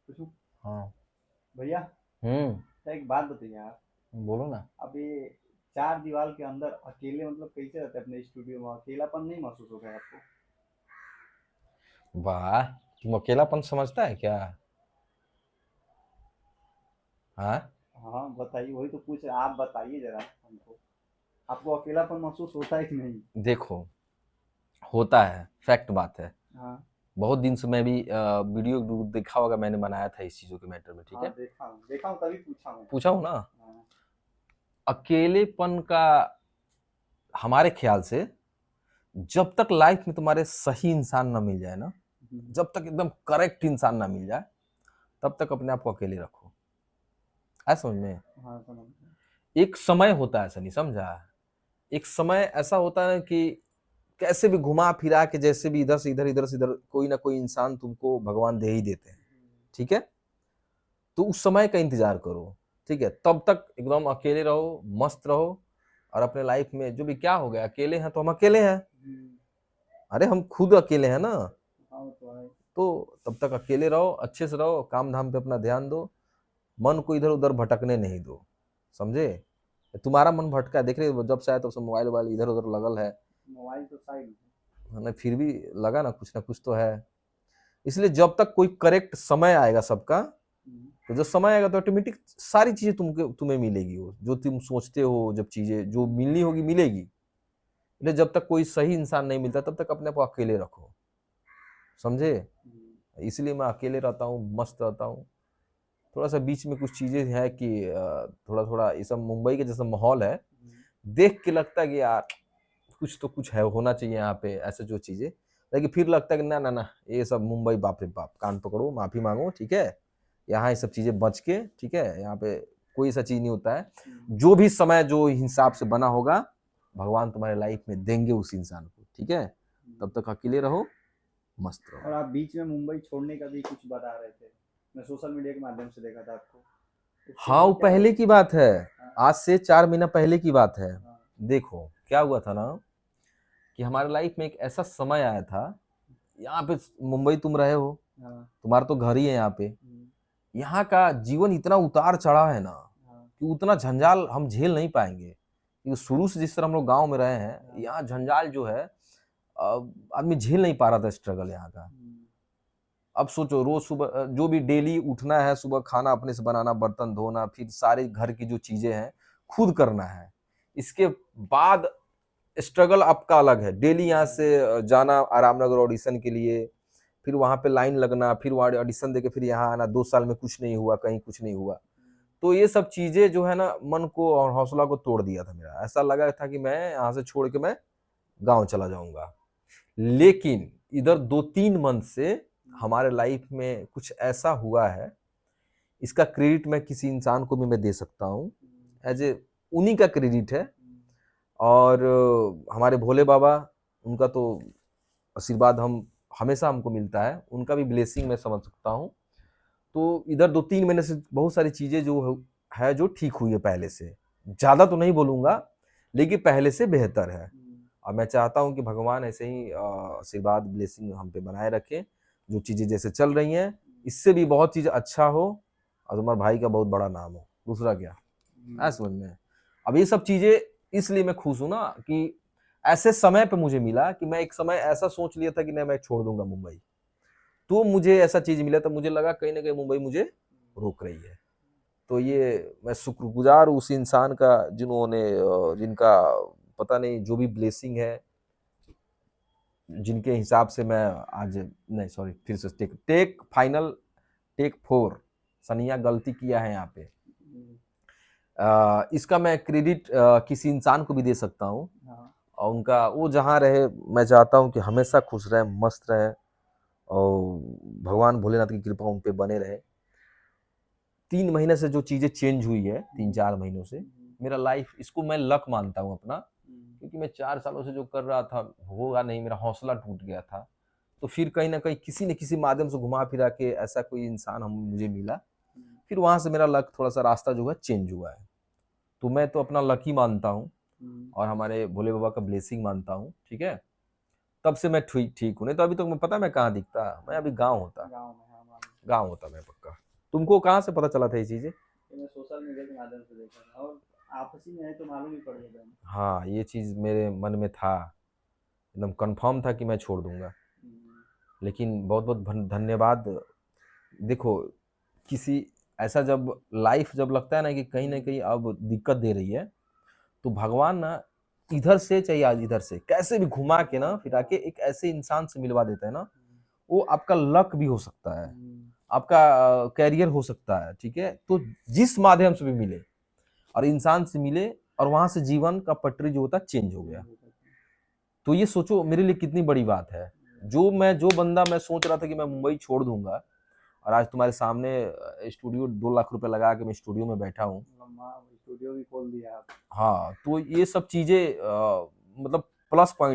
पूछूं? हाँ। भैया, हम्म। तो एक बात बताइए आप। बोलो ना। अब ये चार दीवार के अंदर अकेले मतलब कैसे रहते हैं अपने स्टूडियो में? अकेलापन नहीं महसूस होता है आपको? वाह, तुम अकेलापन समझता है क्या? हाँ। हाँ बताइए, वही तो पूछ रहे, आप बताइए जरा हमको। आपको अकेलापन महसूस होता है कि नहीं? देखो, होता है, फैक्ट बात है। हाँ। बहुत दिन से मैं भी वीडियो देखा होगा, मैंने बनाया था इस चीज़ों के मैटर में, ठीक हाँ है। देखा हूँ तभी पूछा मैं। पूछा हूँ ना। हाँ। अकेलेपन का हमारे ख्याल से, जब तक लाइफ में तुम्हारे सही इंसान ना मिल जाए ना, हम्म, जब तक एकदम करेक्ट इंसान ना मिल जाए, तब तक अपने आप को अकेले रखो। है समझ में? हाँ समझ गया। एक समय होता है, ऐसा नहीं समझा, एक समय ऐसा होता है कि कैसे भी घुमा फिरा के, जैसे भी इधर से इधर, इधर से इधर, कोई ना कोई इंसान तुमको भगवान दे ही देते हैं, ठीक है। तो उस समय का इंतजार करो, ठीक है। तब तक एकदम अकेले रहो, मस्त रहो, और अपने लाइफ में जो भी क्या हो गया, अकेले हैं तो हम अकेले हैं। हम्म, अरे हम खुद अकेले हैं ना। हाँ वो तो है। तो तब तक अकेले रहो, अच्छे से रहो, काम धाम पे अपना ध्यान दो, मन को इधर उधर भटकने नहीं दो, समझे। तुम्हारा मन भटका है, देख रहे हो, जब से आया तब से मोबाइल वोबाइल इधर उधर लगल मोबाइल तो साइड में है ना, फिर भी लगा ना कुछ तो है। इसलिए जब तक कोई करेक्ट समय आएगा सबका, है। तो जब समय आएगा तो ऑटोमेटिक सारी चीजें तुम्हें मिलेगी, वो जो तुम सोचते हो, जब चीजें जो मिलनी होगी मिलेगी। इसलिए जब तक कोई सही इंसान नहीं मिलता, तब तक अपने आप को अकेले रखो, समझे। हम्म, इसलिए मैं अकेले रहता हूँ, मस्त रहता हूँ। थोड़ा सा बीच में कुछ चीजें है कि थोड़ा थोड़ा ये सब मुंबई के जैसा माहौल है, हम्म, देख के लगता है कि यार कुछ तो कुछ है, होना चाहिए यहाँ पे ऐसे जो चीजें। लेकिन फिर लगता है कि ना ना ना, ये सब मुंबई बाप रे बाप, कान पकड़ो, माफी मांगो, ठीक है। यहाँ ये सब चीजें बच के, ठीक है, यहाँ पे कोई ऐसा चीज नहीं होता है। हम्म, जो भी समय जो हिसाब से बना होगा, भगवान तुम्हारे लाइफ में देंगे उस इंसान को, ठीक है। हम्म। तब तक अकेले रहो, मस्त और रहो। आप बीच में मुंबई छोड़ने का भी कुछ बता रहे थे। मैं सोशल मीडिया के माध्यम से देखा था आपको। उसके हाँ, बाद वो क्या पहले हुआ? की बात है, हाँ, आज से 4 महीना पहले की बात है। हाँ, देखो क्या हुआ था ना, कि हमारे लाइफ में एक ऐसा समय आया था, यहाँ पे मुंबई तुम रहे हो, हाँ, तुम्हारा तो घर ही है यहाँ पे। हम्म, यहाँ का जीवन इतना उतार चढ़ा है ना, हाँ, कि उतना झंझाल हम झेल नहीं पाएंगे, क्योंकि शुरू से जिस तरह हम लोग गांव में रहे हैं, हाँ, यहाँ झंझाल जो है, आदमी झेल नहीं पा रहा था स्ट्रगल यहाँ का। हम्म, अब सोचो, रोज सुबह जो भी डेली उठना है, सुबह खाना अपने से बनाना, बर्तन धोना, फिर सारे घर की जो चीजें हैं खुद करना है। इसके बाद स्ट्रगल आपका अलग है, डेली यहाँ हाँ, से जाना आरामनगर ऑडिशन के लिए, फिर वहां पे लाइन लगना, फिर वहां ऑडिशन देके फिर यहाँ आना, 2 साल में कुछ नहीं हुआ, कहीं कुछ नहीं हुआ। तो ये सब चीजें जो है ना, मन को और हौसला को तोड़ दिया था मेरा। ऐसा लगा था कि मैं यहाँ से छोड़ के मैं गांव चला जाऊंगा। लेकिन इधर 2-3 मंथ से हमारे लाइफ में कुछ ऐसा हुआ है, इसका क्रेडिट मैं किसी इंसान को भी मैं दे सकता हूँ, एज ए उन्हीं का क्रेडिट है। और हमारे भोले बाबा, उनका तो आशीर्वाद हम हमेशा हमको मिलता है, उनका भी ब्लेसिंग मैं समझ सकता हूँ। तो इधर 2-3 महीने से बहुत सारी चीज़ें जो है जो ठीक हुई है पहले से। ज़्यादा तो नहीं बोलूँगा, लेकिन पहले से बेहतर है। और मैं चाहता हूँ कि भगवान ऐसे ही आशीर्वाद ब्लेसिंग हम पे बनाए रखें, जो चीज़ें जैसे चल रही हैं, इससे भी बहुत चीज़ अच्छा हो, और तुम्हारे भाई का बहुत बड़ा नाम हो, दूसरा क्या है समझ में। अब ये सब चीज़ें इसलिए मैं खुश हूँ ना, कि ऐसे समय पे मुझे मिला कि मैं एक समय ऐसा सोच लिया था कि नहीं मैं छोड़ दूंगा मुंबई, तो मुझे ऐसा चीज मिला, तो मुझे लगा कहीं ना कहीं मुंबई मुझे रोक रही है। तो ये मैं शुक्रगुजार उस इंसान का, जिन्होंने जिनका पता नहीं जो भी ब्लेसिंग है, जिनके हिसाब से मैं आज, नहीं सॉरी, फिर से टेक टेक फाइनल, टेक 4, सनिया गलती किया है यहाँ पे। इसका मैं क्रेडिट किसी इंसान को भी दे सकता हूँ, हाँ, और उनका वो जहाँ रहे, मैं चाहता हूँ कि हमेशा खुश रहे, मस्त रहे, और भगवान भोलेनाथ की कृपा उन पे बने रहे। 3 महीने से जो चीज़ें चेंज हुई है, 3-4 महीनों से, मेरा लाइफ, इसको मैं लक मानता हूँ अपना, क्योंकि मैं 4 सालों से जो कर रहा था होगा नहीं, मेरा हौसला टूट गया था। तो फिर कहीं ना कहीं किसी न किसी माध्यम से घुमा फिरा के ऐसा कोई इंसान हम मुझे मिला, फिर वहां से मेरा लक थोड़ा सा रास्ता जो है चेंज हुआ है। तो मैं तो अपना लक ही मानता हूँ, और हमारे भोले बाबा का ब्लेसिंग मानता हूँ, ठीक है। तब से मैं ठीक ठीक हूँ, नहीं तो अभी तक मैं पता मैं कहाँ दिखता, मैं अभी गाँव होता, गाँव में, हाँ, मालूम। गाँव होता मैं पक्का। तुमको कहाँ से पता चला था ये चीजें? ये मैं सोशल मीडिया के माध्यम से देखा था, और आपसी में है तो मालूम ही पड़ जाता है। हाँ, ये चीज मेरे मन में था, एकदम कंफर्म था कि मैं छोड़ दूंगा। लेकिन बहुत बहुत धन्यवाद। देखो, किसी ऐसा जब लाइफ जब लगता है ना कहीं अब दिक्कत दे रही है, तो भगवान ना इधर से चाहिए आज इधर से कैसे भी घुमा के ना फिरा के एक ऐसे इंसान से मिलवा देता है ना, वो आपका लक भी हो सकता है, आपका कैरियर हो सकता है, ठीक है। तो जिस माध्यम से भी मिले और इंसान से मिले, और वहां से जीवन का पटरी जो होता है चेंज हो गया। तो ये सोचो मेरे लिए कितनी बड़ी बात है। जो बंदा मैं सोच रहा था कि मैं मुंबई छोड़ दूंगा, और आज तुम्हारे सामने स्टूडियो 2 लाख रुपए लगा के मैं स्टूडियो में बैठा हूँ। स्टूडियो भी खोल दिया आप। हाँ, तो ये सब चीजें मतलब प्लस पॉइंट